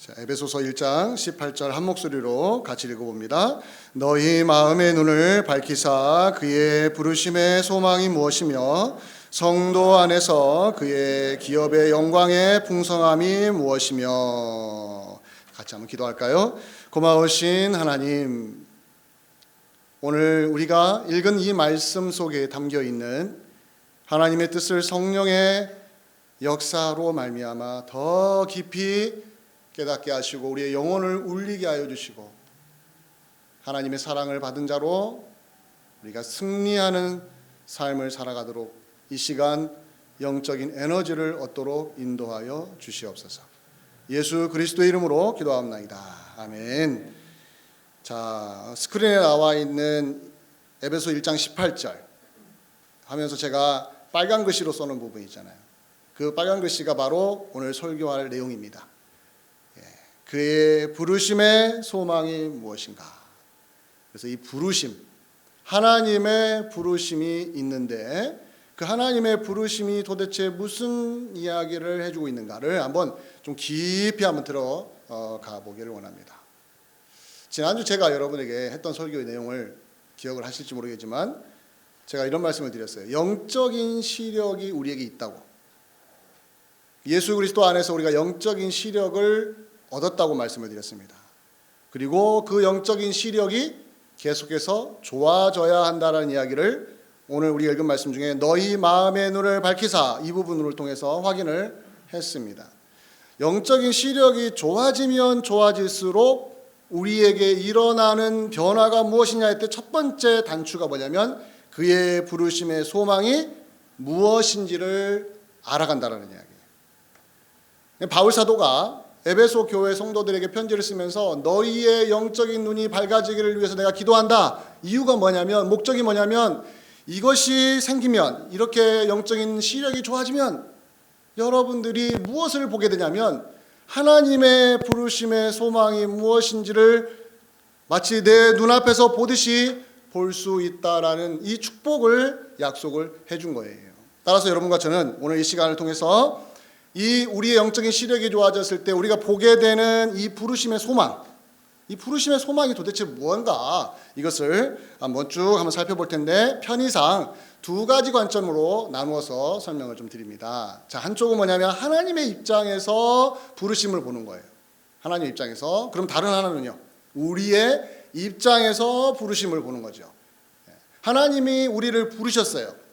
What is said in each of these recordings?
자, 에베소서 1장 18절 한 목소리로 같이 읽어봅니다. 너희 마음의 눈을 밝히사 그의 부르심의 소망이 무엇이며 성도 안에서 그의 기업의 영광의 풍성함이 무엇이며. 같이 한번 기도할까요? 고마우신 하나님, 오늘 우리가 읽은 이 말씀 속에 담겨 있는 하나님의 뜻을 성령의 역사로 말미암아 더 깊이 깨닫게 하시고 우리의 영혼을 울리게 하여 주시고 하나님의 사랑을 받은 자로 우리가 승리하는 삶을 살아가도록 이 시간 영적인 에너지를 얻도록 인도하여 주시옵소서. 예수 그리스도의 이름으로 기도합나이다. 아멘. 자, 스크린에 나와 있는 에베소 1장 18절 하면서 제가 빨간 글씨로 써놓은 부분이 있잖아요. 그 빨간 글씨가 바로 오늘 설교할 내용입니다. 그의 부르심의 소망이 무엇인가? 그래서 이 부르심, 하나님의 부르심이 있는데 그 하나님의 부르심이 도대체 무슨 이야기를 해주고 있는가를 한번 좀 깊이 한번 들어가 보기를 원합니다. 지난주 제가 여러분에게 했던 설교의 내용을 기억을 하실지 모르겠지만 제가 이런 말씀을 드렸어요. 영적인 시력이 우리에게 있다고. 예수 그리스도 안에서 우리가 영적인 시력을 얻었다고 말씀을 드렸습니다. 그리고 그 영적인 시력이 계속해서 좋아져야 한다는 이야기를 오늘 우리 읽은 말씀 중에 너희 마음의 눈을 밝히사 이 부분을 통해서 확인을 했습니다. 영적인 시력이 좋아지면 좋아질수록 우리에게 일어나는 변화가 무엇이냐 할 때 첫 번째 단추가 뭐냐면 그의 부르심의 소망이 무엇인지를 알아간다는 이야기예요. 바울 사도가 에베소 교회 성도들에게 편지를 쓰면서 너희의 영적인 눈이 밝아지기를 위해서 내가 기도한다. 이유가 뭐냐면, 목적이 뭐냐면 이것이 생기면, 이렇게 영적인 시력이 좋아지면 여러분들이 무엇을 보게 되냐면 하나님의 부르심의 소망이 무엇인지를 마치 내 눈앞에서 보듯이 볼 수 있다라는 이 축복을 약속을 해준 거예요. 따라서 여러분과 저는 오늘 이 시간을 통해서 이 우리의 영적인 시력이 좋아졌을 때 우리가 보게 되는 이 부르심의 소망, 이 부르심의 소망이 도대체 무언가, 이것을 한번 살펴볼 텐데 편의상 두 가지 관점으로 나누어서 설명을 좀 드립니다. 자, 한쪽은 뭐냐면 하나님의 입장에서 부르심을 보는 거예요. 하나님 입장에서. 그럼 다른 하나는요, 우리의 입장에서 부르심을 보는 거죠. 하나님이 우리를 부르셨어요.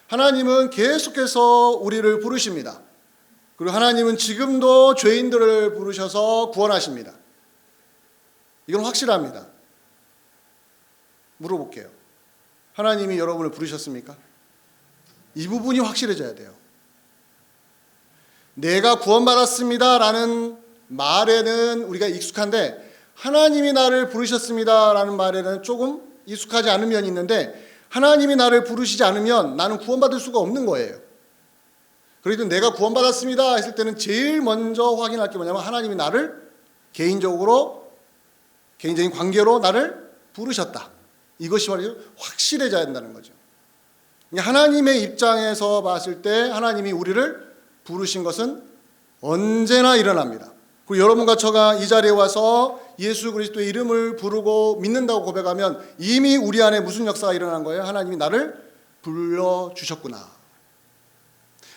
하나님은 계속해서 우리를 부르십니다. 그리고 하나님은 지금도 죄인들을 부르셔서 구원하십니다. 이건 확실합니다. 물어볼게요. 하나님이 여러분을 부르셨습니까? 이 부분이 확실해져야 돼요. 내가 구원받았습니다 라는 말에는 우리가 익숙한데 하나님이 나를 부르셨습니다 라는 말에는 조금 익숙하지 않은 면이 있는데 하나님이 나를 부르시지 않으면 나는 구원받을 수가 없는 거예요. 그래도 내가 구원받았습니다 했을 때는 제일 먼저 확인할 게 뭐냐면 하나님이 나를 개인적인 관계로 나를 부르셨다. 이것이 바로 확실해져야 한다는 거죠. 하나님의 입장에서 봤을 때 하나님이 우리를 부르신 것은 언제나 일어납니다. 그리고 여러분과 저가 이 자리에 와서 예수 그리스도의 이름을 부르고 믿는다고 고백하면 이미 우리 안에 무슨 역사가 일어난 거예요? 하나님이 나를 불러주셨구나.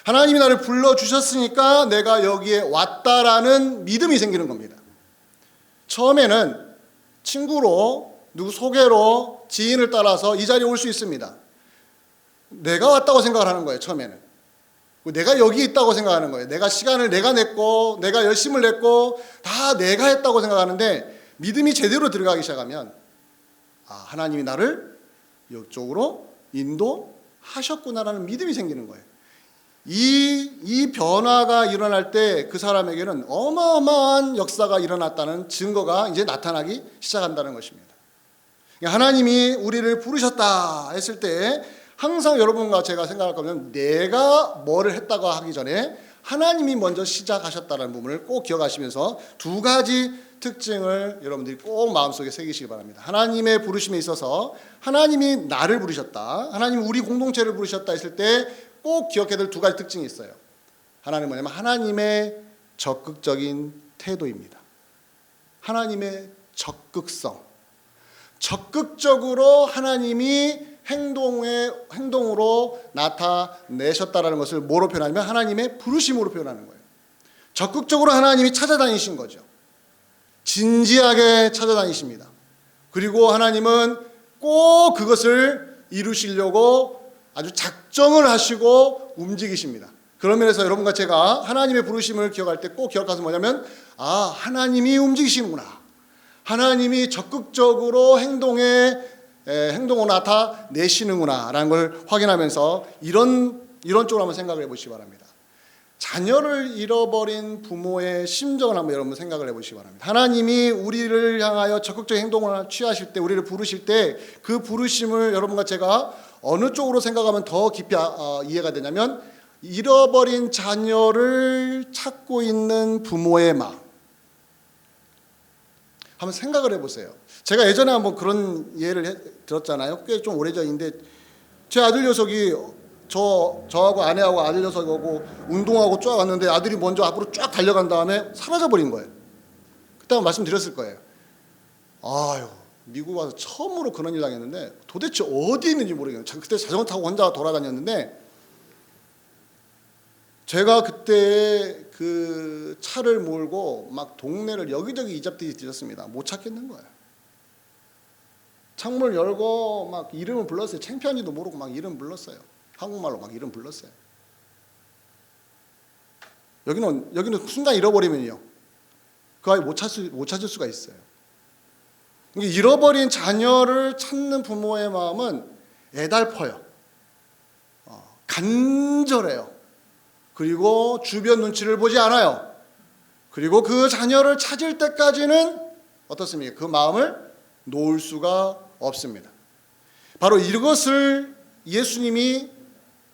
하나님이 나를 불러주셨으니까 내가 여기에 왔다라는 믿음이 생기는 겁니다. 처음에는 친구로, 누구 소개로, 지인을 따라서 이 자리에 올 수 있습니다. 내가 왔다고 생각을 하는 거예요, 처음에는. 내가 여기 있다고 생각하는 거예요. 내가 시간을 내가 냈고 내가 열심을 냈고 다 내가 했다고 생각하는데 믿음이 제대로 들어가기 시작하면 하나님이 나를 이쪽으로 인도하셨구나라는 믿음이 생기는 거예요. 이 변화가 일어날 때 그 사람에게는 어마어마한 역사가 일어났다는 증거가 이제 나타나기 시작한다는 것입니다. 하나님이 우리를 부르셨다 했을 때 항상 여러분과 제가 생각할 거면 내가 뭐를 했다고 하기 전에 하나님이 먼저 시작하셨다는 부분을 꼭 기억하시면서 두 가지 특징을 여러분들이 꼭 마음속에 새기시기 바랍니다. 하나님의 부르심에 있어서 하나님이 나를 부르셨다, 하나님이 우리 공동체를 부르셨다 했을 때 꼭 기억해야 될 두 가지 특징이 있어요. 하나는 뭐냐면 하나님의 적극적인 태도입니다. 하나님의 적극성. 적극적으로 하나님이 행동으로 나타내셨다라는 것을 뭐로 표현하냐면 하나님의 부르심으로 표현하는 거예요. 적극적으로 하나님이 찾아다니신 거죠. 진지하게 찾아다니십니다. 그리고 하나님은 꼭 그것을 이루시려고 아주 작정을 하시고 움직이십니다. 그런 면에서 여러분과 제가 하나님의 부르심을 기억할 때 꼭 기억하는 것은 뭐냐면 하나님이 움직이시는구나. 하나님이 적극적으로 행동으로 나타내시는구나 라는 걸 확인하면서 이런 쪽으로 한번 생각을 해보시기 바랍니다. 자녀를 잃어버린 부모의 심정을 한번 여러분 생각을 해보시기 바랍니다. 하나님이 우리를 향하여 적극적인 행동을 취하실 때, 우리를 부르실 때 그 부르심을 여러분과 제가 어느 쪽으로 생각하면 더 깊이 이해가 되냐면 잃어버린 자녀를 찾고 있는 부모의 마음. 한번 생각을 해보세요. 제가 예전에 한번 그런 예를 들었잖아요. 꽤 좀 오래전인데 제 아들 녀석이 저하고 아내하고 아들 녀석하고 운동하고 쫙 왔는데 아들이 먼저 앞으로 쫙 달려간 다음에 사라져버린 거예요. 그때 한번 말씀드렸을 거예요. 아유, 미국 와서 처음으로 그런 일 당했는데 도대체 어디 있는지 모르겠어요. 그때 자전거 타고 혼자 돌아다녔는데 제가 그때 그 차를 몰고 막 동네를 여기저기 이잡듯이 뒤졌습니다. 못 찾겠는 거예요. 창문을 열고 막 이름을 불렀어요. 창피한지도 모르고 막 이름 불렀어요. 한국말로 막 이름 불렀어요. 여기는 순간 잃어버리면요, 그 아이 못 찾을 수가 있어요. 잃어버린 자녀를 찾는 부모의 마음은 애달퍼요. 간절해요. 그리고 주변 눈치를 보지 않아요. 그리고 그 자녀를 찾을 때까지는 어떻습니까? 그 마음을 놓을 수가 없습니다. 바로 이것을 예수님이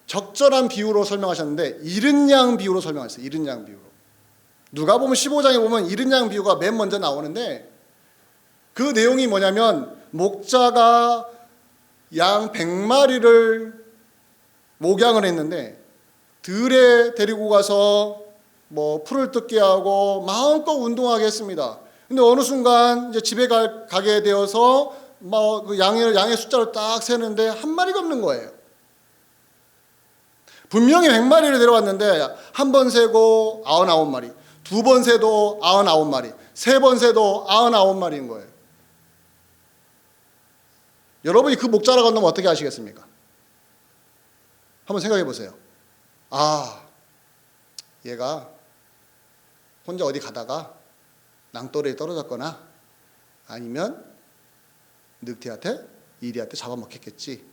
적절한 비유로 설명하셨는데 잃은 양 비유로 설명하셨어요. 잃은 양 비유로. 누가복음 15장에 보면 잃은 양 비유가 맨 먼저 나오는데 그 내용이 뭐냐면 목자가 양 100마리를 목양을 했는데 들에 데리고 가서 뭐 풀을 뜯게 하고 마음껏 운동하게 했습니다. 근데 어느 순간 이제 집에 가게 되어서 뭐 그 양의 숫자를 딱 세는데 한 마리가 없는 거예요. 분명히 100마리를 데려왔는데 한 번 세고 99마리, 두 번 세도 99마리, 세 번 세도 99마리인 거예요. 여러분이 그 목자라고 한다면 어떻게 하시겠습니까? 한번 생각해 보세요. 얘가 혼자 어디 가다가 낭떠러리에 떨어졌거나 아니면 늑대한테 이리한테 잡아먹혔겠지.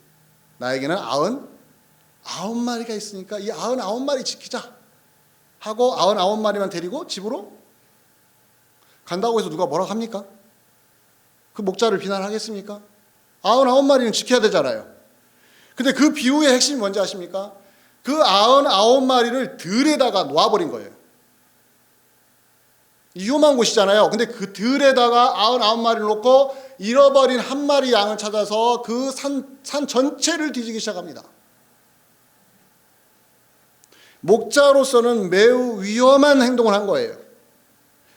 나에게는 99마리가 있으니까 이 99마리 지키자 하고 99마리만 데리고 집으로 간다고 해서 누가 뭐라고 합니까? 그 목자를 비난하겠습니까? 99마리는 지켜야 되잖아요. 근데 그 비유의 핵심이 뭔지 아십니까? 그 99마리를 들에다가 놓아버린 거예요. 위험한 곳이잖아요. 근데 그 들에다가 99마리를 놓고 잃어버린 한 마리 양을 찾아서 그 산 전체를 뒤지기 시작합니다. 목자로서는 매우 위험한 행동을 한 거예요.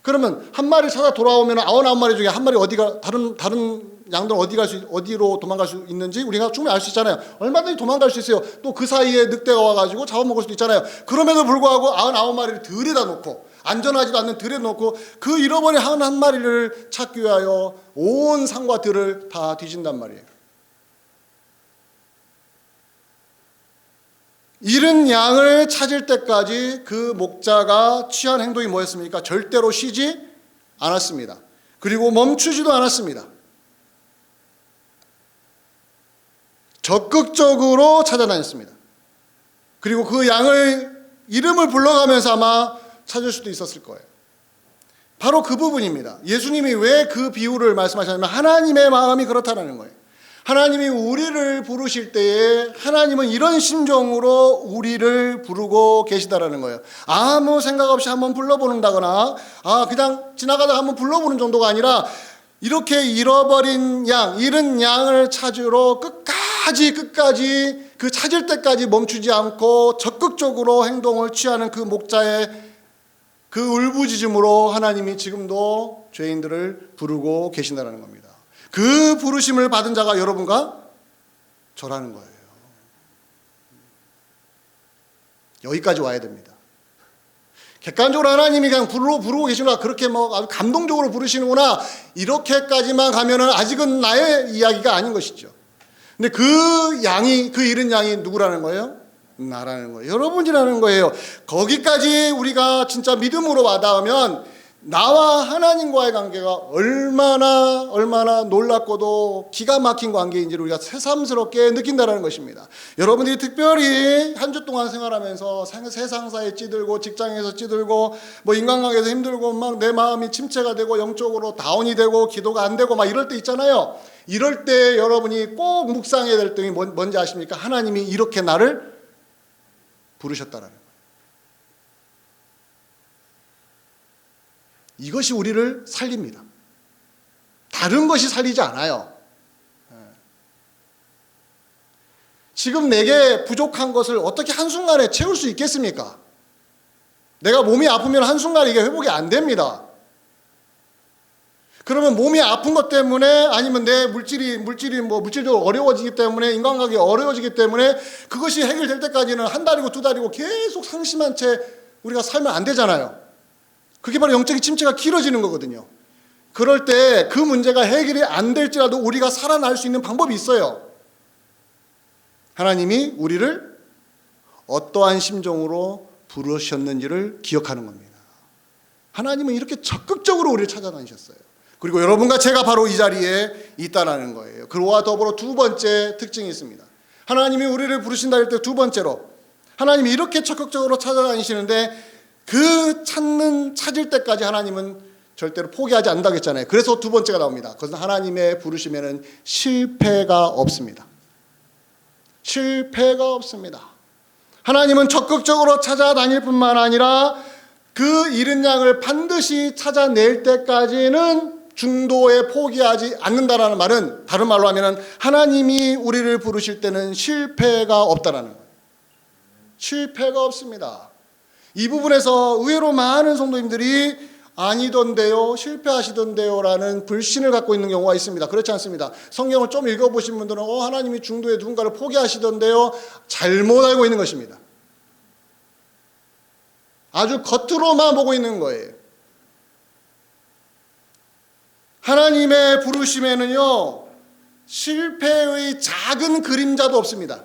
그러면 한 마리 찾아 돌아오면 99마리 중에 한 마리 다른 양들은 어디로 도망갈 수 있는지 우리가 충분히 알 수 있잖아요. 얼마든지 도망갈 수 있어요. 또 그 사이에 늑대가 와가지고 잡아먹을 수도 있잖아요. 그럼에도 불구하고 99마리를 들에다 놓고 안전하지도 않는 들에 놓고 그 잃어버린 한 마리를 찾기 위하여 온 산과 들을 다 뒤진단 말이에요. 잃은 양을 찾을 때까지 그 목자가 취한 행동이 뭐였습니까? 절대로 쉬지 않았습니다. 그리고 멈추지도 않았습니다. 적극적으로 찾아다녔습니다. 그리고 그 양을 이름을 불러가면서 아마 찾을 수도 있었을 거예요. 바로 그 부분입니다. 예수님이 왜 그 비유를 말씀하셨냐면 하나님의 마음이 그렇다는 거예요. 하나님이 우리를 부르실 때에 하나님은 이런 심정으로 우리를 부르고 계시다라는 거예요. 아무 생각 없이 한번 불러보는다거나 그냥 지나가다가 한번 불러보는 정도가 아니라 이렇게 잃어버린 양, 잃은 양을 찾으러 끝까지 그 찾을 때까지 멈추지 않고 적극적으로 행동을 취하는 그 목자의 그 울부짖음으로 하나님이 지금도 죄인들을 부르고 계신다는 겁니다. 그 부르심을 받은 자가 여러분과 저라는 거예요. 여기까지 와야 됩니다. 객관적으로 하나님이 그냥 부르고 계시구나, 그렇게 아주 감동적으로 부르시는구나, 이렇게까지만 가면은 아직은 나의 이야기가 아닌 것이죠. 근데 그 잃은 양이 누구라는 거예요? 나라는 거예요. 여러분이라는 거예요. 거기까지 우리가 진짜 믿음으로 와닿으면 나와 하나님과의 관계가 얼마나 놀랍고도 기가 막힌 관계인지를 우리가 새삼스럽게 느낀다는 것입니다. 여러분들이 특별히 한 주 동안 생활하면서 세상사에 찌들고 직장에서 찌들고 인간관계에서 힘들고 막 내 마음이 침체가 되고 영적으로 다운이 되고 기도가 안 되고 막 이럴 때 있잖아요. 이럴 때 여러분이 꼭 묵상해야 될 점이 뭔지 아십니까? 하나님이 이렇게 나를 부르셨다라는 거예요. 이것이 우리를 살립니다. 다른 것이 살리지 않아요. 지금 내게 부족한 것을 어떻게 한순간에 채울 수 있겠습니까? 내가 몸이 아프면 한순간에 이게 회복이 안 됩니다. 그러면 몸이 아픈 것 때문에, 아니면 내 물질적으로 어려워지기 때문에, 인간관계가 어려워지기 때문에 그것이 해결될 때까지는 한 달이고 두 달이고 계속 상심한 채 우리가 살면 안 되잖아요. 그게 바로 영적인 침체가 길어지는 거거든요. 그럴 때 그 문제가 해결이 안 될지라도 우리가 살아날 수 있는 방법이 있어요. 하나님이 우리를 어떠한 심정으로 부르셨는지를 기억하는 겁니다. 하나님은 이렇게 적극적으로 우리를 찾아다니셨어요. 그리고 여러분과 제가 바로 이 자리에 있다는 거예요. 그와 더불어 두 번째 특징이 있습니다. 하나님이 우리를 부르신다 할 때 두 번째로, 하나님이 이렇게 적극적으로 찾아다니시는데 그 찾을 때까지 하나님은 절대로 포기하지 않는다고 했잖아요. 그래서 두 번째가 나옵니다. 그것은 하나님의 부르심에는 실패가 없습니다. 실패가 없습니다. 하나님은 적극적으로 찾아다닐 뿐만 아니라 그 잃은 양을 반드시 찾아낼 때까지는 중도에 포기하지 않는다라는 말은, 다른 말로 하면 하나님이 우리를 부르실 때는 실패가 없다라는 거예요. 실패가 없습니다. 이 부분에서 의외로 많은 성도님들이 아니던데요, 실패하시던데요 라는 불신을 갖고 있는 경우가 있습니다. 그렇지 않습니다. 성경을 좀 읽어보신 분들은 하나님이 중도에 누군가를 포기하시던데요, 잘못 알고 있는 것입니다. 아주 겉으로만 보고 있는 거예요. 하나님의 부르심에는요, 실패의 작은 그림자도 없습니다.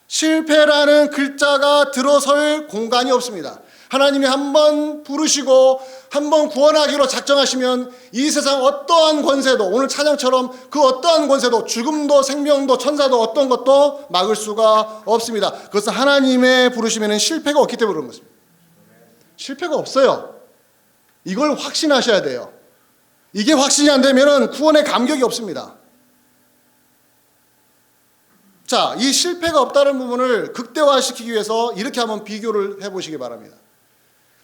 실패라는 글자가 들어설 공간이 없습니다. 하나님이 한번 부르시고 한번 구원하기로 작정하시면 이 세상 어떠한 권세도, 오늘 찬양처럼 그 어떠한 권세도, 죽음도 생명도 천사도 어떤 것도 막을 수가 없습니다. 그것은 하나님의 부르심에는 실패가 없기 때문에 그런 것입니다. 실패가 없어요. 이걸 확신하셔야 돼요. 이게 확신이 안 되면 구원의 감격이 없습니다. 자, 이 실패가 없다는 부분을 극대화시키기 위해서 이렇게 한번 비교를 해보시기 바랍니다.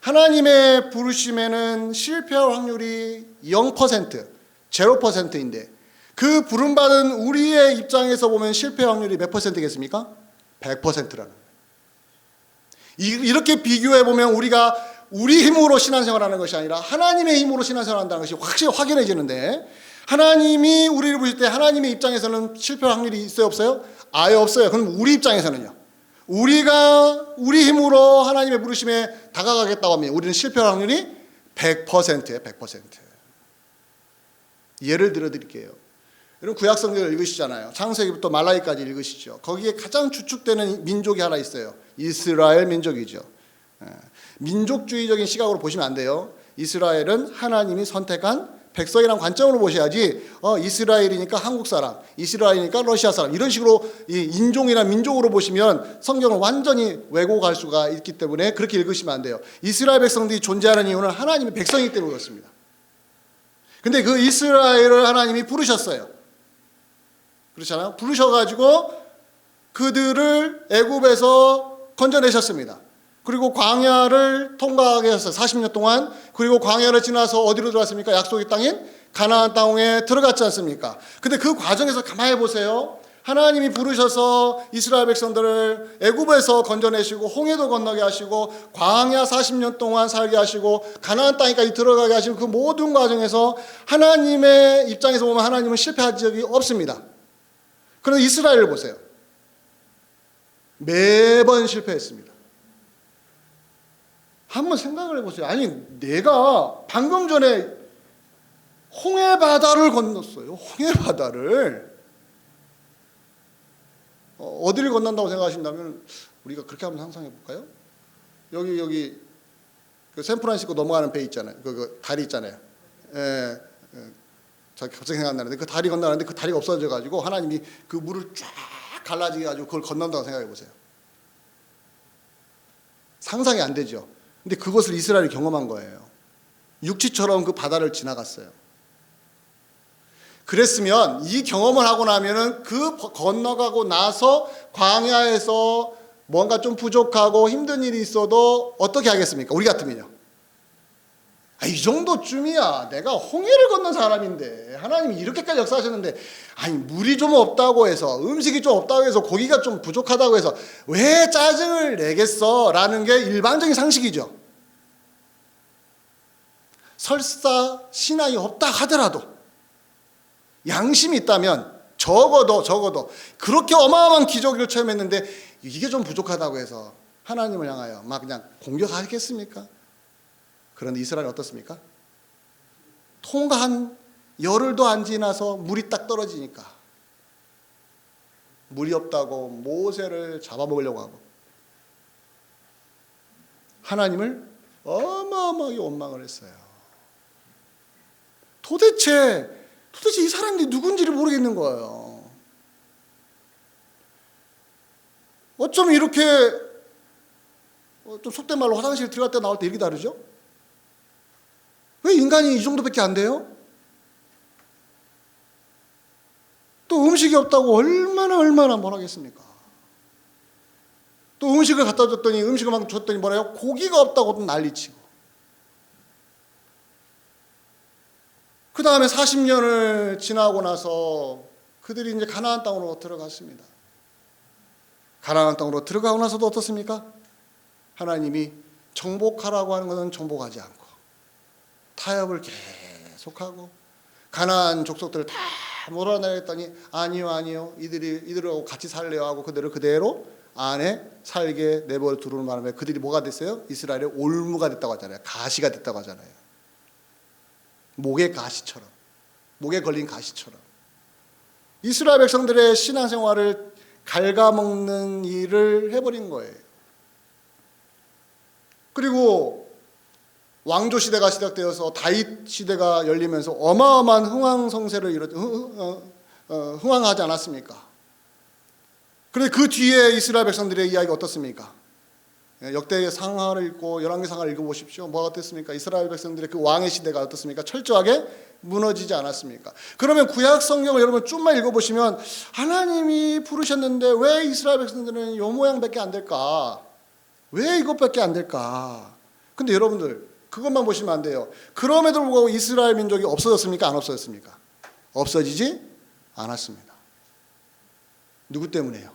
하나님의 부르심에는 실패할 확률이 0%, 0%인데 그 부름받은 우리의 입장에서 보면 실패 확률이 몇 %겠습니까? 100%라는 거예요. 이렇게 비교해보면 우리가 우리 힘으로 신앙생활하는 것이 아니라 하나님의 힘으로 신앙생활한다는 것이 확실히 확인해지는데, 하나님이 우리를 부르실 때 하나님의 입장에서는 실패할 확률이 있어요, 없어요? 아예 없어요. 그럼 우리 입장에서는요? 우리가 우리 힘으로 하나님의 부르심에 다가가겠다고 하면 우리는 실패할 확률이 100%예요. 100%. 예를 들어 드릴게요. 여러분 구약성경을 읽으시잖아요. 창세기부터 말라기까지 읽으시죠. 거기에 가장 주축되는 민족이 하나 있어요. 이스라엘 민족이죠. 민족주의적인 시각으로 보시면 안 돼요. 이스라엘은 하나님이 선택한 백성이라는 관점으로 보셔야지 이스라엘이니까 한국 사람, 이스라엘이니까 러시아 사람, 이런 식으로 인종이나 민족으로 보시면 성경을 완전히 왜곡할 수가 있기 때문에 그렇게 읽으시면 안 돼요. 이스라엘 백성들이 존재하는 이유는 하나님의 백성이기 때문에 그렇습니다. 근데 그 이스라엘을 하나님이 부르셨어요. 그렇잖아요. 부르셔가지고 그들을 애굽에서 건져내셨습니다. 그리고 광야를 통과하게 했어요. 40년 동안. 그리고 광야를 지나서 어디로 들어왔습니까? 약속의 땅인 가나안 땅에 들어갔지 않습니까? 근데 그 과정에서 가만히 보세요. 하나님이 부르셔서 이스라엘 백성들을 애굽에서 건져내시고 홍해도 건너게 하시고 광야 40년 동안 살게 하시고 가나안 땅에까지 들어가게 하시고 그 모든 과정에서 하나님의 입장에서 보면 하나님은 실패한 적이 없습니다. 그런데 이스라엘을 보세요. 매번 실패했습니다. 한번 생각을 해보세요. 아니 내가 방금 전에 홍해 바다를 건넜어요. 홍해 바다를. 어디를 건넌다고 생각하신다면 우리가 그렇게 한번 상상해 볼까요? 여기 그 샌프란시스코 넘어가는 배 있잖아요. 그 다리 있잖아요. 저 갑자기 생각나는데 그 다리 건너는데 그 다리가 없어져 가지고 하나님이 그 물을 쫙 갈라지게 가지고 그걸 건넌다고 생각해 보세요. 상상이 안 되죠. 근데 그것을 이스라엘이 경험한 거예요. 육지처럼 그 바다를 지나갔어요. 그랬으면 이 경험을 하고 나면은 그 건너가고 나서 광야에서 뭔가 좀 부족하고 힘든 일이 있어도 어떻게 하겠습니까? 우리 같으면요. 이 정도쯤이야. 내가 홍해를 건넌 사람인데 하나님이 이렇게까지 역사하셨는데 아니 물이 좀 없다고 해서 음식이 좀 없다고 해서 고기가 좀 부족하다고 해서 왜 짜증을 내겠어? 라는 게 일반적인 상식이죠. 설사 신앙이 없다 하더라도 양심이 있다면 적어도 그렇게 어마어마한 기적을 체험했는데 이게 좀 부족하다고 해서 하나님을 향하여 막 그냥 공격하겠습니까? 그런데 이스라엘은 어떻습니까? 통과 한 열흘도 안 지나서 물이 딱 떨어지니까 물이 없다고 모세를 잡아먹으려고 하고 하나님을 어마어마하게 원망을 했어요. 도대체 이 사람들이 누군지를 모르겠는 거예요. 어쩌면 이렇게 좀 속된 말로 화장실 들어갈 때 나올 때 이렇게 다르죠? 왜 인간이 이 정도밖에 안 돼요? 또 음식이 없다고 얼마나 뭐라겠습니까? 또 음식을 갖다 줬더니 음식을 막 줬더니 뭐래요? 고기가 없다고 또 난리치고. 그 다음에 40년을 지나고 나서 그들이 이제 가나안 땅으로 들어갔습니다. 가나안 땅으로 들어가고 나서도 어떻습니까? 하나님이 정복하라고 하는 것은 정복하지 않고 타협을 계속하고 가나안 족속들을 다 몰아내겠더니 아니요 이들하고 같이 살래요 하고 그들을 그대로 안에 살게 내버려 두는 바람에 그들이 뭐가 됐어요? 이스라엘의 올무가 됐다고 하잖아요. 가시가 됐다고 하잖아요. 목에 가시처럼, 목에 걸린 가시처럼 이스라엘 백성들의 신앙생활을 갉아먹는 일을 해버린 거예요. 그리고 왕조 시대가 시작되어서 다윗 시대가 열리면서 어마어마한 흥왕성쇠를 흥왕하지 않았습니까? 그런데 그 뒤에 이스라엘 백성들의 이야기가 어떻습니까? 역대의 상하를 읽고 열왕기 상하를 읽어보십시오. 뭐가 어땠습니까? 이스라엘 백성들의 그 왕의 시대가 어떻습니까? 철저하게 무너지지 않았습니까? 그러면 구약 성경을 여러분 좀만 읽어보시면 하나님이 부르셨는데 왜 이스라엘 백성들은 요 모양밖에 안 될까? 왜 이것밖에 안 될까? 근데 여러분들 그것만 보시면 안 돼요. 그럼에도 불구하고 이스라엘 민족이 없어졌습니까? 안 없어졌습니까? 없어지지 않았습니다. 누구 때문에요?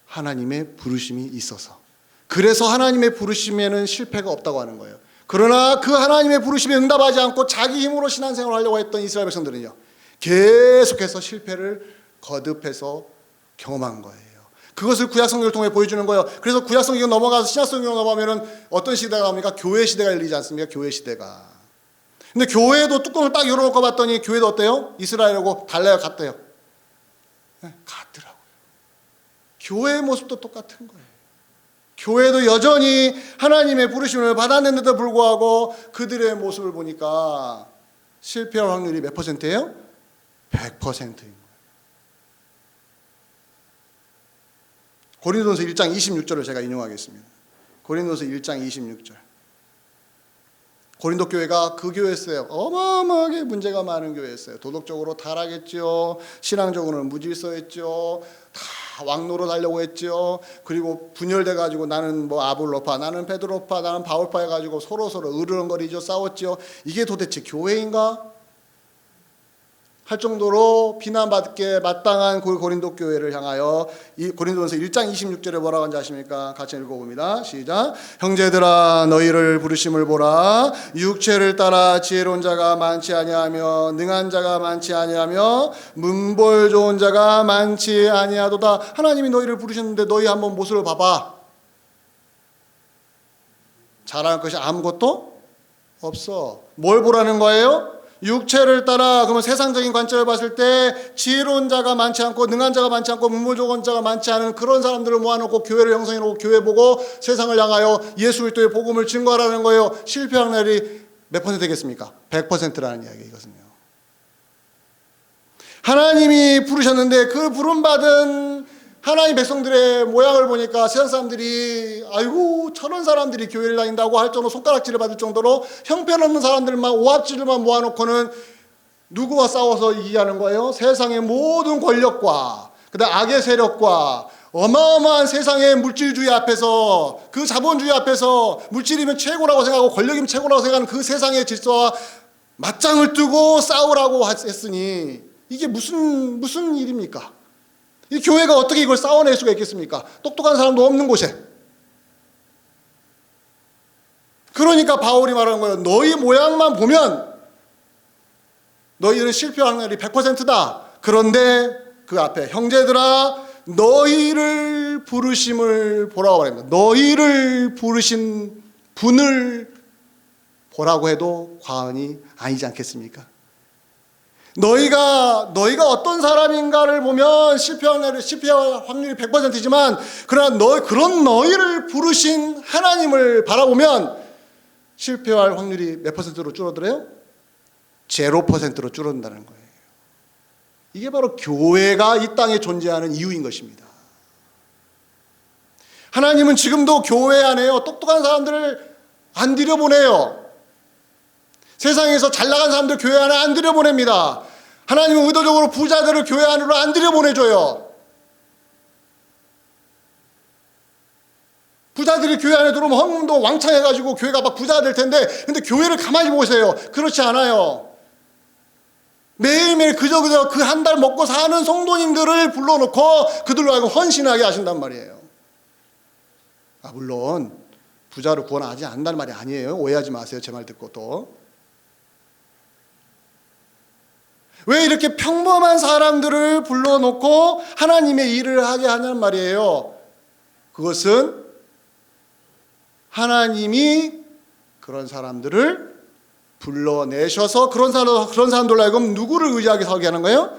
하나님의 부르심이 있어서. 그래서 하나님의 부르심에는 실패가 없다고 하는 거예요. 그러나 그 하나님의 부르심에 응답하지 않고 자기 힘으로 신앙생활을 하려고 했던 이스라엘 백성들은요, 계속해서 실패를 거듭해서 경험한 거예요. 그것을 구약성경을 통해 보여주는 거예요. 그래서 구약성경 넘어가서 신약성경 넘어가면 어떤 시대가 옵니까? 교회 시대가 열리지 않습니까? 교회 시대가. 근데 교회도 뚜껑을 딱 열어놓고 봤더니 교회도 어때요? 이스라엘하고 달라요? 같대요? 네, 같더라고요. 교회의 모습도 똑같은 거예요. 교회도 여전히 하나님의 부르심을 받았는데도 불구하고 그들의 모습을 보니까 실패할 확률이 몇 %예요? 100%인 거예요. 고린도서 1장 26절을 제가 인용하겠습니다. 고린도서 1장 26절. 고린도 교회가 그 교회였어요. 어마어마하게 문제가 많은 교회였어요. 도덕적으로 타락했죠. 신앙적으로는 무질서했죠. 다 왕노로 달려고 했죠. 그리고 분열돼 가지고 나는 뭐 아볼로파, 나는 베드로파, 나는 바울파 해가지고 서로 으르렁거리죠. 싸웠죠. 이게 도대체 교회인가? 할 정도로 비난받게 마땅한 고린도 교회를 향하여 고린도전서 1장 26절에 뭐라고 하는지 아십니까? 같이 읽어봅니다. 시작. 형제들아 너희를 부르심을 보라. 육체를 따라 지혜로운 자가 많지 아니하며 능한 자가 많지 아니하며 문벌 좋은 자가 많지 아니하도다. 하나님이 너희를 부르셨는데 너희 한번 모습을 봐봐. 잘할 것이 아무것도 없어. 뭘 보라는 거예요? 육체를 따라. 그러면 세상적인 관점을 봤을 때 지혜로운 자가 많지 않고 능한 자가 많지 않고 문물 좋은 자가 많지 않은 그런 사람들을 모아놓고 교회를 형성해 놓고 교회 보고 세상을 향하여 예수 그리스도의 복음을 증거하라는 거예요. 실패할 날이 몇 퍼센트 되겠습니까? 100%라는 이야기예요. 이것은요. 하나님이 부르셨는데 그 부름받은 하나님 백성들의 모양을 보니까 세상 사람들이 아이고 저런 사람들이 교회를 다닌다고 할 정도로 손가락질을 받을 정도로 형편없는 사람들만 오합지들만 모아놓고는 누구와 싸워서 이기하는 거예요? 세상의 모든 권력과 그다음 악의 세력과 어마어마한 세상의 물질주의 앞에서, 그 자본주의 앞에서 물질이면 최고라고 생각하고 권력이면 최고라고 생각하는 그 세상의 질서와 맞짱을 뜨고 싸우라고 했으니 이게 무슨 일입니까? 이 교회가 어떻게 이걸 싸워낼 수가 있겠습니까? 똑똑한 사람도 없는 곳에. 그러니까 바울이 말하는 거예요. 너희 모양만 보면 너희는 실패할 날이 100%다. 그런데 그 앞에 형제들아 너희를 부르심을 보라고 말합니다. 너희를 부르신 분을 보라고 해도 과언이 아니지 않겠습니까? 너희가 어떤 사람인가를 보면 실패할 확률이 100%이지만 그러나 그런 너희를 부르신 하나님을 바라보면 실패할 확률이 몇 퍼센트로 줄어들어요? 0%로 줄어든다는 거예요. 이게 바로 교회가 이 땅에 존재하는 이유인 것입니다. 하나님은 지금도 교회 안에요 똑똑한 사람들을 안 들여보내요. 세상에서 잘 나간 사람들 교회 안에 안 들여보냅니다. 하나님은 의도적으로 부자들을 교회 안으로 안 들여보내줘요. 부자들이 교회 안에 들어오면 헌금도 왕창 해가지고 교회가 막 부자가 될 텐데, 근데 교회를 가만히 보세요. 그렇지 않아요. 매일매일 그저 그 한 달 먹고 사는 성도님들을 불러놓고 그들로 하여금 헌신하게 하신단 말이에요. 물론 부자를 구원하지 않는다는 말이 아니에요. 오해하지 마세요. 제 말 듣고 또. 왜 이렇게 평범한 사람들을 불러놓고 하나님의 일을 하게 하냐는 말이에요. 그것은 하나님이 그런 사람들을 불러내셔서 그런 사람들로 하여금 누구를 의지하게 서게 하는 거예요?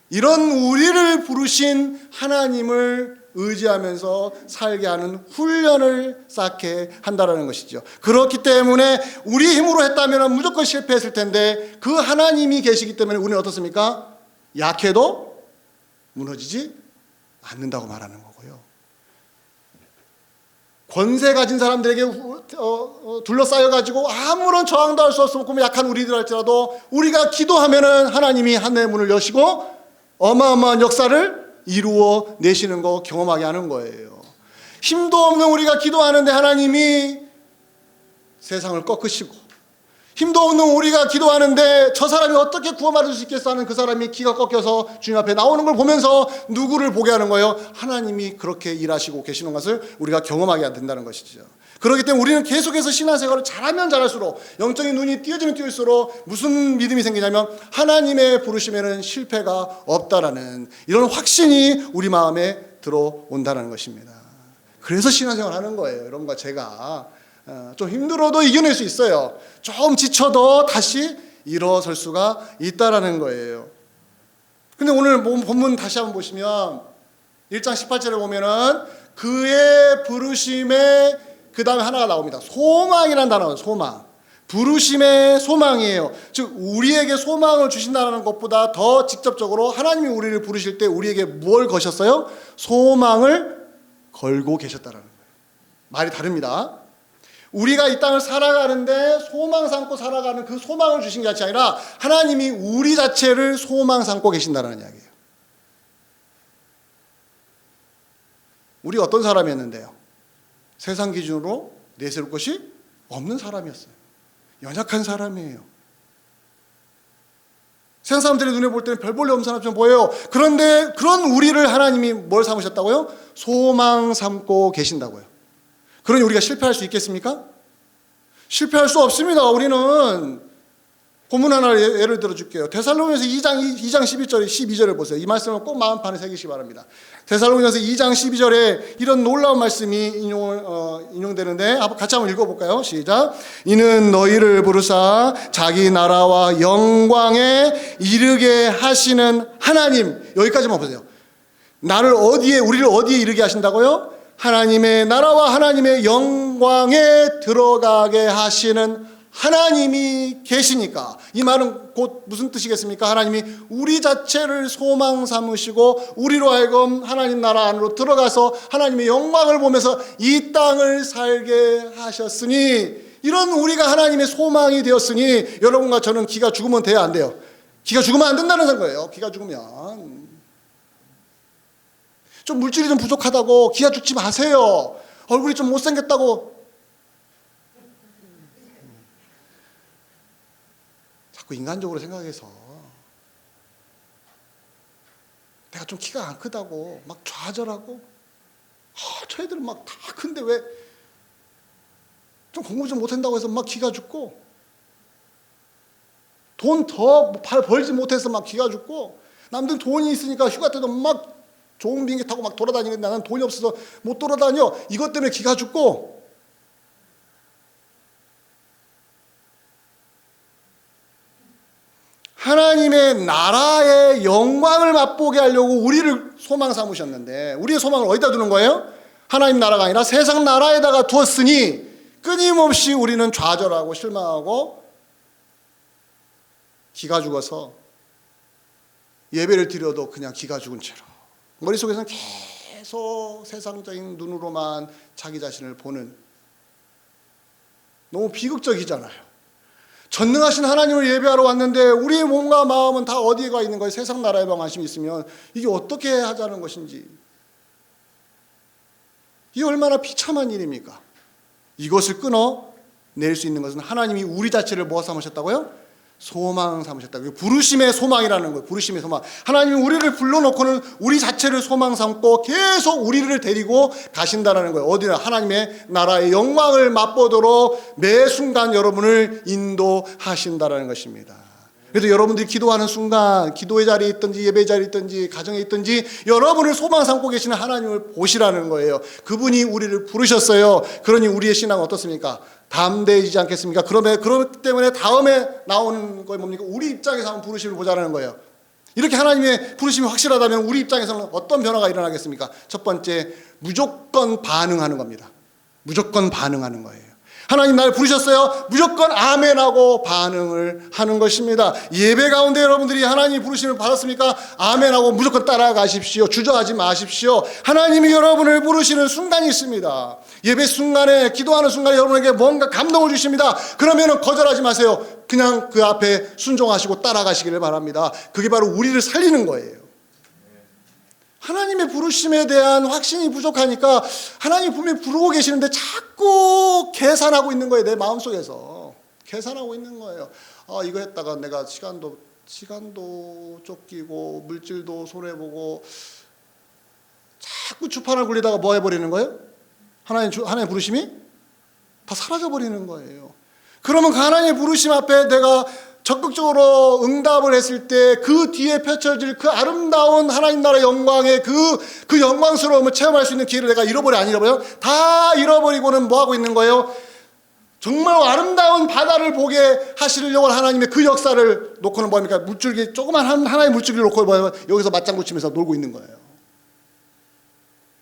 이런 우리를 부르신 하나님을 의지하면서 살게 하는 훈련을 쌓게 한다는 것이죠. 그렇기 때문에 우리 힘으로 했다면 무조건 실패했을 텐데 그 하나님이 계시기 때문에 우리는 어떻습니까? 약해도 무너지지 않는다고 말하는 거고요. 권세 가진 사람들에게 둘러싸여가지고 아무런 저항도 할 수 없고 약한 우리들 할지라도 우리가 기도하면은 하나님이 하늘의 문을 여시고 어마어마한 역사를 이루어 내시는 거 경험하게 하는 거예요. 힘도 없는 우리가 기도하는데 하나님이 세상을 꺾으시고, 힘도 없는 우리가 기도하는데 저 사람이 어떻게 구원받을 수 있겠어 하는 그 사람이 기가 꺾여서 주님 앞에 나오는 걸 보면서 누구를 보게 하는 거예요? 하나님이 그렇게 일하시고 계시는 것을 우리가 경험하게 된다는 것이죠. 그렇기 때문에 우리는 계속해서 신앙생활을 잘하면 잘할수록, 영적인 눈이 띄어지면 띄울수록 무슨 믿음이 생기냐면 하나님의 부르심에는 실패가 없다라는 이런 확신이 우리 마음에 들어온다는 것입니다. 그래서 신앙생활 하는 거예요. 여러분과 제가 좀 힘들어도 이겨낼 수 있어요. 좀 지쳐도 다시 일어설 수가 있다라는 거예요. 근데 오늘 본문 다시 한번 보시면 1장 18절에 보면은 그의 부르심에 그 다음에 하나가 나옵니다. 소망이라는 단어는 소망. 부르심의 소망이에요. 즉 우리에게 소망을 주신다는 것보다 더 직접적으로 하나님이 우리를 부르실 때 우리에게 뭘 거셨어요? 소망을 걸고 계셨다는 거예요. 말이 다릅니다. 우리가 이 땅을 살아가는데 소망 삼고 살아가는 그 소망을 주신 게 아니라 하나님이 우리 자체를 소망 삼고 계신다는 이야기예요. 우리 어떤 사람이었는데요? 세상 기준으로 내세울 것이 없는 사람이었어요. 연약한 사람이에요. 세상 사람들의 눈에 볼 때는 별 볼일 없는 사람처럼 보여요. 그런데 그런 우리를 하나님이 뭘 삼으셨다고요? 소망 삼고 계신다고요. 그러니 우리가 실패할 수 있겠습니까? 실패할 수 없습니다. 우리는 본문 하나 예를 들어줄게요. 데살로니가서 2장 12절을 보세요. 이 말씀을 꼭 마음판에 새기시기 바랍니다. 데살로니가서 2장 12절에 이런 놀라운 말씀이 인용되는데 같이 한번 읽어볼까요? 시작. 이는 너희를 부르사 자기 나라와 영광에 이르게 하시는 하나님. 여기까지만 보세요. 우리를 어디에 이르게 하신다고요? 하나님의 나라와 하나님의 영광에 들어가게 하시는 하나님이 계시니까. 이 말은 곧 무슨 뜻이겠습니까? 하나님이 우리 자체를 소망 삼으시고 우리로 하여금 하나님 나라 안으로 들어가서 하나님의 영광을 보면서 이 땅을 살게 하셨으니, 이런 우리가 하나님의 소망이 되었으니 여러분과 저는 기가 죽으면 돼야 안 돼요? 기가 죽으면 안 된다는 거예요. 기가 죽으면 좀 물질이 좀 부족하다고 기가 죽지 마세요. 얼굴이 좀 못생겼다고 자꾸 인간적으로 생각해서 내가 좀 키가 안 크다고 막 좌절하고, 저 애들은 막 다 큰데 왜 좀 공부 좀 못한다고 해서 막 기가 죽고, 돈 더 벌지 못해서 막 기가 죽고, 남들은 돈이 있으니까 휴가 때도 막 좋은 비행기 타고 막 돌아다니는데 나는 돈이 없어서 못 돌아다녀. 이것 때문에 기가 죽고. 하나님의 나라의 영광을 맛보게 하려고 우리를 소망 삼으셨는데, 우리의 소망을 어디다 두는 거예요? 하나님 나라가 아니라 세상 나라에다가 두었으니 끊임없이 우리는 좌절하고 실망하고 기가 죽어서 예배를 드려도 그냥 기가 죽은 채로 머릿속에서는 계속 세상적인 눈으로만 자기 자신을 보는, 너무 비극적이잖아요. 전능하신 하나님을 예배하러 왔는데 우리의 몸과 마음은 다 어디에 가 있는 거예요? 세상 나라에 관심이 있으면 이게 어떻게 하자는 것인지, 이게 얼마나 비참한 일입니까? 이것을 끊어낼 수 있는 것은 하나님이 우리 자체를 뭐 삼으셨다고요? 소망 삼으셨다고요. 부르심의 소망이라는 거예요. 부르심의 소망. 하나님이 우리를 불러놓고는 우리 자체를 소망 삼고 계속 우리를 데리고 가신다는 거예요. 어디나 하나님의 나라의 영광을 맛보도록 매 순간 여러분을 인도하신다는 것입니다. 그래서 여러분들이 기도하는 순간, 기도의 자리에 있든지 예배의 자리에 있든지 가정에 있든지 여러분을 소망 삼고 계시는 하나님을 보시라는 거예요. 그분이 우리를 부르셨어요. 그러니 우리의 신앙은 어떻습니까? 담대해지지 않겠습니까? 그렇기 때문에 다음에 나오는 거 뭡니까? 우리 입장에서 한번 부르심을 보자는 거예요. 이렇게 하나님의 부르심이 확실하다면 우리 입장에서는 어떤 변화가 일어나겠습니까? 첫 번째, 무조건 반응하는 겁니다. 무조건 반응하는 거예요. 하나님 날 부르셨어요. 무조건 아멘하고 반응을 하는 것입니다. 예배 가운데 여러분들이 하나님 부르심을 받았습니까? 아멘하고 무조건 따라가십시오. 주저하지 마십시오. 하나님이 여러분을 부르시는 순간이 있습니다. 예배 순간에, 기도하는 순간에 여러분에게 뭔가 감동을 주십니다. 그러면 거절하지 마세요. 그냥 그 앞에 순종하시고 따라가시기를 바랍니다. 그게 바로 우리를 살리는 거예요. 하나님의 부르심에 대한 확신이 부족하니까 하나님 분명히 부르고 계시는데 자꾸 계산하고 있는 거예요. 내 마음속에서 계산하고 있는 거예요. 이거 했다가 내가 시간도 쫓기고 물질도 손해보고, 자꾸 주판을 굴리다가 뭐 해버리는 거예요? 하나님의 부르심이 다 사라져버리는 거예요. 그러면 그 하나님의 부르심 앞에 내가 적극적으로 응답을 했을 때 그 뒤에 펼쳐질 그 아름다운 하나님 나라의 영광의 그 영광스러움을 체험할 수 있는 기회를 내가 잃어버려, 안 잃어버려? 다 잃어버리고는 뭐 하고 있는 거예요? 정말 아름다운 바다를 보게 하시려고 하나님의 그 역사를 놓고는 뭐합니까? 물줄기, 조그만 하나의 물줄기를 놓고 여기서 맞장구 치면서 놀고 있는 거예요.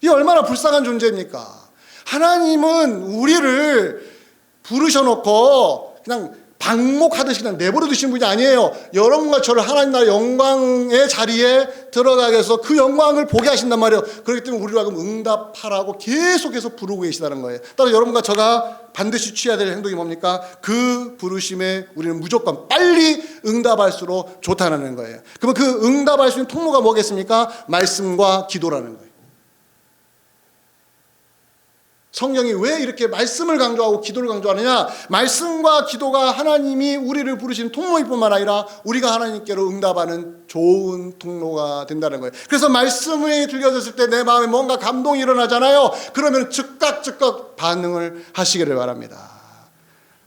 이게 얼마나 불쌍한 존재입니까? 하나님은 우리를 부르셔놓고 그냥 방목하듯이 그냥 내버려 두신 분이 아니에요. 여러분과 저를 하나님 나라의 영광의 자리에 들어가게 해서 그 영광을 보게 하신단 말이에요. 그렇기 때문에 우리로 하여금 응답하라고 계속해서 부르고 계시다는 거예요. 따라서 여러분과 저가 반드시 취해야 될 행동이 뭡니까? 그 부르심에 우리는 무조건 빨리 응답할수록 좋다는 거예요. 그러면 그 응답할 수 있는 통로가 뭐겠습니까? 말씀과 기도라는 거예요. 성경이 왜 이렇게 말씀을 강조하고 기도를 강조하느냐? 말씀과 기도가 하나님이 우리를 부르신 통로일 뿐만 아니라 우리가 하나님께로 응답하는 좋은 통로가 된다는 거예요. 그래서 말씀이 들려졌을 때 내 마음에 뭔가 감동이 일어나잖아요. 그러면 즉각 반응을 하시기를 바랍니다.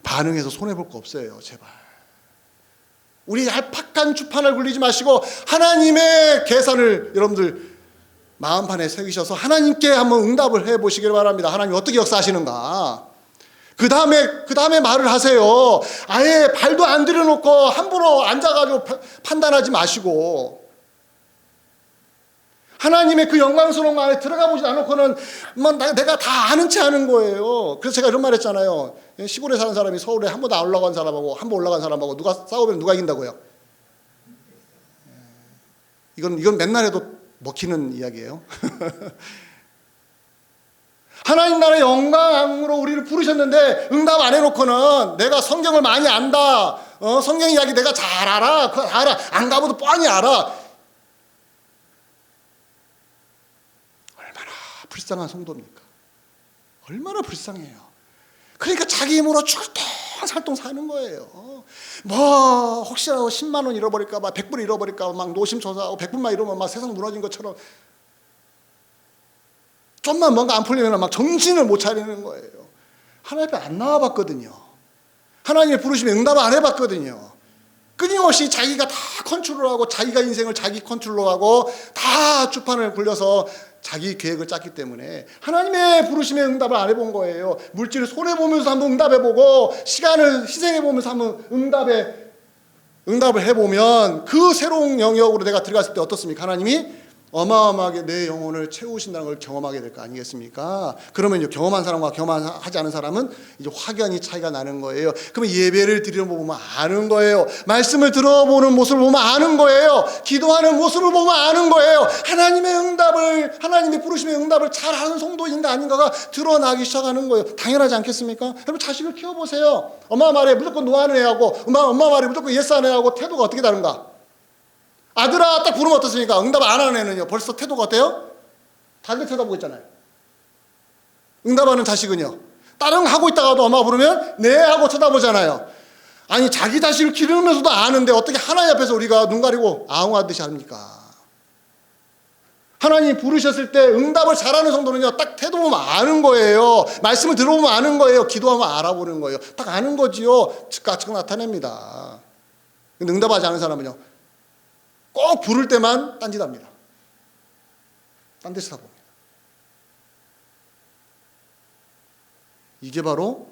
반응해서 손해볼 거 없어요. 제발. 우리 얄팍한 주판을 굴리지 마시고 하나님의 계산을 여러분들 마음판에 새기셔서 하나님께 한번 응답을 해보시길 바랍니다. 하나님 어떻게 역사하시는가. 그 다음에 말을 하세요. 아예 발도 안 들여놓고 함부로 앉아가지고 판단하지 마시고 하나님의 그 영광스러운 거 안에 들어가 보지 않고는 내가 다 아는 채 하는 거예요. 그래서 제가 이런 말 했잖아요. 시골에 사는 사람이 서울에 한 번도 안 올라간 사람하고 한 번 올라간 사람하고 누가 싸우면 누가 이긴다고요? 이건 맨날 해도 먹히는 이야기예요. 하나님 나라의 영광으로 우리를 부르셨는데 응답 안 해놓고는 내가 성경을 많이 안다. 성경 이야기 내가 잘 알아. 그거 알아. 안 가봐도 뻔히 알아. 얼마나 불쌍한 성도입니까? 얼마나 불쌍해요. 그러니까 자기 힘으로 살동 사는 거예요. 뭐 혹시라도 10만 원 잃어버릴까 봐 100불 잃어버릴까 봐 막 노심초사하고 100불만 잃으면 막 세상 무너진 것처럼 좀만 뭔가 안 풀리면 막 정신을 못 차리는 거예요. 하나님 앞에 안 나와봤거든요. 하나님의 부르심에 응답을 안 해봤거든요. 끊임없이 자기가 다 컨트롤하고 자기가 인생을 자기 컨트롤하고 다 주판을 굴려서 자기 계획을 짰기 때문에 하나님의 부르심에 응답을 안 해본 거예요. 물질을 손해보면서 한번 응답해보고 시간을 희생해보면서 한번 응답을 해보면 그 새로운 영역으로 내가 들어갔을 때 어떻습니까? 하나님이 어마어마하게 내 영혼을 채우신다는 걸 경험하게 될 거 아니겠습니까? 그러면 이제 경험한 사람과 경험하지 않은 사람은 이제 확연히 차이가 나는 거예요. 그러면 예배를 드려보면 아는 거예요. 말씀을 들어보는 모습을 보면 아는 거예요. 기도하는 모습을 보면 아는 거예요. 하나님의 부르심의 응답을 잘하는 성도인가 아닌가가 드러나기 시작하는 거예요. 당연하지 않겠습니까? 여러분 자식을 키워보세요. 엄마 말에 무조건 노하는 애하고 엄마 말에 무조건 예스하는 애하고 태도가 어떻게 다른가? 아들아 딱 부르면 어떻습니까? 응답 안 하는 애는요 벌써 태도가 어때요? 다들 쳐다보고 있잖아요. 응답하는 자식은요 다른 하고 있다가도 엄마가 부르면 네 하고 쳐다보잖아요. 아니 자기 자식을 기르면서도 아는데 어떻게 하나님 앞에서 우리가 눈 가리고 아웅하듯이 합니까? 하나님이 부르셨을 때 응답을 잘하는 성도는요 딱 태도 보면 아는 거예요. 말씀을 들어보면 아는 거예요. 기도하면 알아보는 거예요. 딱 아는 거지요. 즉각 나타냅니다. 근데 응답하지 않은 사람은요 꼭 부를 때만 딴짓합니다. 딴 데서 다 봅니다. 이게 바로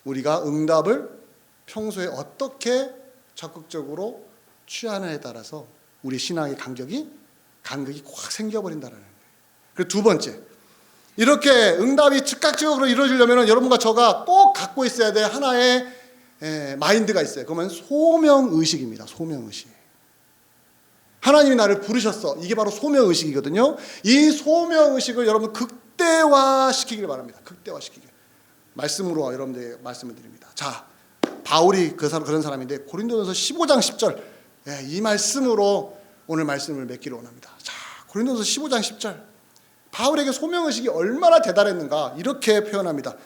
우리가 응답을 평소에 어떻게 적극적으로 취하느냐에 따라서 우리 신앙의 간격이 확 생겨버린다는 거예요. 그리고 두 번째, 이렇게 응답이 즉각적으로 이루어지려면 여러분과 저가 꼭 갖고 있어야 될 하나의 마인드가 있어요. 그러면 소명의식입니다. 소명의식. 하나님이 나를 부르셨어. 이게 바로 소명의식이거든요. 이 소명의식을 여러분 극대화시키길 바랍니다. 극대화시키길. 말씀으로 여러분들 말씀을 드립니다. 자, 바울이 그런 사람인데 고린도전서 15장 10절 이 말씀으로 오늘 말씀을 맺기를 원합니다. 자, 고린도전서 15장 10절 바울에게 소명의식이 얼마나 대단했는가 이렇게 표현합니다.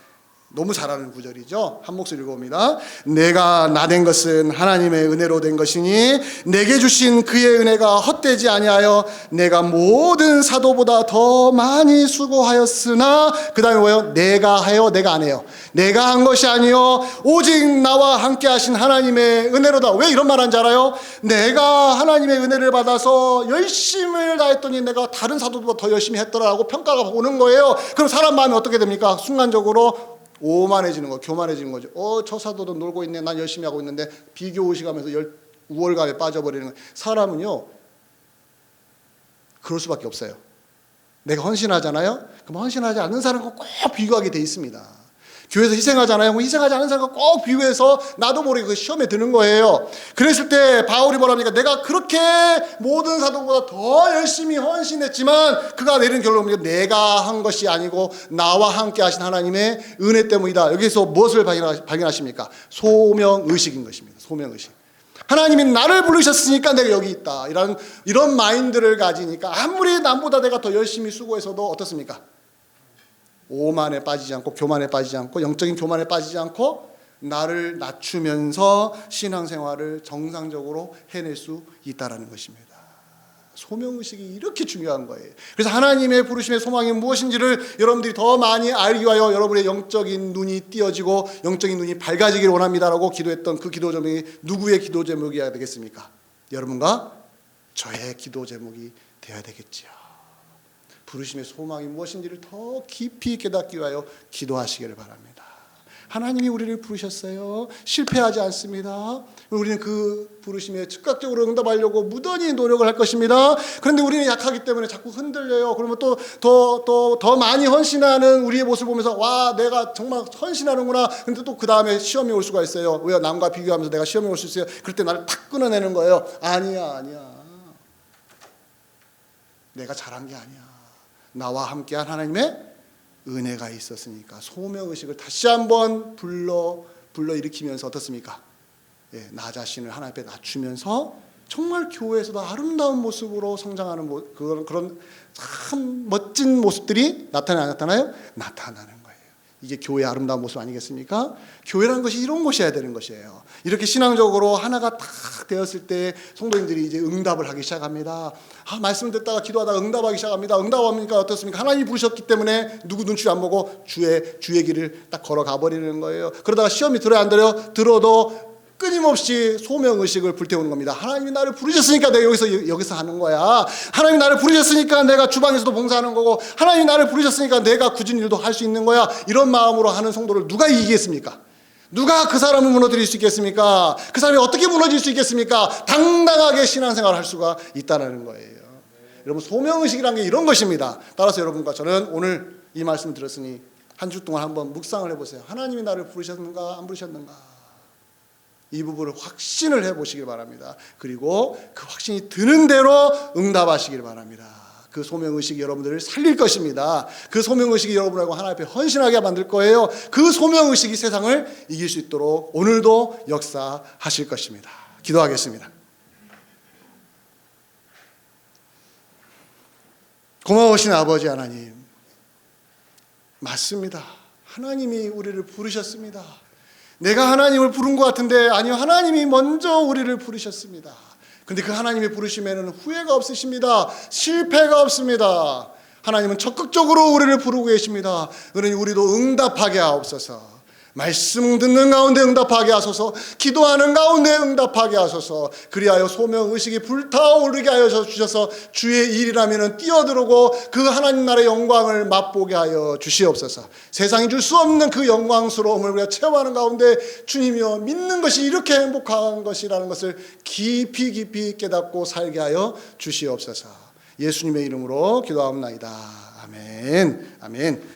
너무 잘 아는 구절이죠. 한 목소리 읽어봅니다. 내가 나된 것은 하나님의 은혜로 된 것이니 내게 주신 그의 은혜가 헛되지 아니하여 내가 모든 사도보다 더 많이 수고하였으나 그 다음에 뭐예요? 내가 하여 내가 안 해요. 내가 한 것이 아니요 오직 나와 함께 하신 하나님의 은혜로다. 왜 이런 말 하는지 알아요? 내가 하나님의 은혜를 받아서 열심을 다했더니 내가 다른 사도보다 더 열심히 했더라고 평가가 오는 거예요. 그럼 사람 마음이 어떻게 됩니까? 순간적으로 오만해지는 거, 교만해지는 거죠. 저 사도도 놀고 있네. 난 열심히 하고 있는데 비교의식하면서 우월감에 빠져버리는 거예요. 사람은요 그럴 수밖에 없어요. 내가 헌신하잖아요. 그럼 헌신하지 않는 사람과 꼭 비교하게 돼 있습니다. 교회에서 희생하잖아요. 그럼 희생하지 않는 사람과 꼭 비교해서 나도 모르게 그 시험에 드는 거예요. 그랬을 때 바울이 뭐랍니까? 내가 그렇게 모든 사도보다 더 열심히 헌신했지만 그가 내린 결론은 내가 한 것이 아니고 나와 함께 하신 하나님의 은혜 때문이다. 여기서 무엇을 발견하십니까? 소명의식인 것입니다. 소명의식. 하나님이 나를 부르셨으니까 내가 여기 있다. 이런 마인드를 가지니까 아무리 남보다 내가 더 열심히 수고해서도 어떻습니까? 오만에 빠지지 않고 교만에 빠지지 않고 영적인 교만에 빠지지 않고 나를 낮추면서 신앙생활을 정상적으로 해낼 수 있다라는 것입니다. 소명의식이 이렇게 중요한 거예요. 그래서 하나님의 부르심의 소망이 무엇인지를 여러분들이 더 많이 알기 위하여 여러분의 영적인 눈이 띄어지고 영적인 눈이 밝아지기를 원합니다라고 기도했던 그 기도 제목이 누구의 기도 제목이어야 되겠습니까? 여러분과 저의 기도 제목이 되어야 되겠지요. 부르심의 소망이 무엇인지를 더 깊이 깨닫기 위하여 기도하시기를 바랍니다. 하나님이 우리를 부르셨어요. 실패하지 않습니다. 우리는 그 부르심에 즉각적으로 응답하려고 무던히 노력을 할 것입니다. 그런데 우리는 약하기 때문에 자꾸 흔들려요. 그러면 또 더 많이 헌신하는 우리의 모습을 보면서 와, 내가 정말 헌신하는구나. 근데 또 그 다음에 시험이 올 수가 있어요. 왜 남과 비교하면서 내가 시험이 올 수 있어요. 그럴 때 나를 탁 끊어내는 거예요. 아니야. 내가 잘한 게 아니야. 나와 함께한 하나님의 은혜가 있었으니까. 소명의식을 다시 한번 불러일으키면서 어떻습니까? 나 자신을 하나님 앞에 낮추면서 정말 교회에서도 아름다운 모습으로 성장하는 그런 참 멋진 모습들이 나타나요? 나타나는 거예요. 이게 교회의 아름다운 모습 아니겠습니까? 교회라는 것이 이런 곳이어야 되는 것이에요. 이렇게 신앙적으로 하나가 딱 되었을 때 성도님들이 이제 응답을 하기 시작합니다. 말씀을 듣다가 기도하다가 응답하기 시작합니다. 응답하니까 어떻습니까? 하나님이 부르셨기 때문에 누구 눈치를 안 보고 주의 길을 딱 걸어가 버리는 거예요. 그러다가 시험이 들어야 안 들어도 끊임없이 소명의식을 불태우는 겁니다. 하나님이 나를 부르셨으니까 내가 여기서 하는 거야. 하나님이 나를 부르셨으니까 내가 주방에서도 봉사하는 거고, 하나님이 나를 부르셨으니까 내가 굳은 일도 할 수 있는 거야. 이런 마음으로 하는 성도를 누가 이기겠습니까? 누가 그 사람을 무너뜨릴 수 있겠습니까? 그 사람이 어떻게 무너질 수 있겠습니까? 당당하게 신앙생활을 할 수가 있다는 거예요. 여러분, 소명의식이라는 게 이런 것입니다. 따라서 여러분과 저는 오늘 이 말씀을 들었으니 한 주 동안 한번 묵상을 해보세요. 하나님이 나를 부르셨는가 안 부르셨는가? 이 부분을 확신을 해보시길 바랍니다. 그리고 그 확신이 드는 대로 응답하시길 바랍니다. 그 소명의식이 여러분들을 살릴 것입니다. 그 소명의식이 여러분하고 하나님 앞에 헌신하게 만들 거예요. 그 소명의식이 세상을 이길 수 있도록 오늘도 역사하실 것입니다. 기도하겠습니다. 고마우신 아버지 하나님, 맞습니다. 하나님이 우리를 부르셨습니다. 내가 하나님을 부른 것 같은데 아니요, 하나님이 먼저 우리를 부르셨습니다. 그런데 그 하나님의 부르심에는 후회가 없으십니다. 실패가 없습니다. 하나님은 적극적으로 우리를 부르고 계십니다. 그러니 우리도 응답하게 하옵소서. 말씀 듣는 가운데 응답하게 하소서. 기도하는 가운데 응답하게 하소서. 그리하여 소명의식이 불타오르게 하여 주셔서 주의 일이라면 뛰어들고 그 하나님 나라의 영광을 맛보게 하여 주시옵소서. 세상이 줄 수 없는 그 영광스러움을 우리가 체험하는 가운데 주님이여, 믿는 것이 이렇게 행복한 것이라는 것을 깊이 깨닫고 살게 하여 주시옵소서. 예수님의 이름으로 기도하옵나이다. 아멘.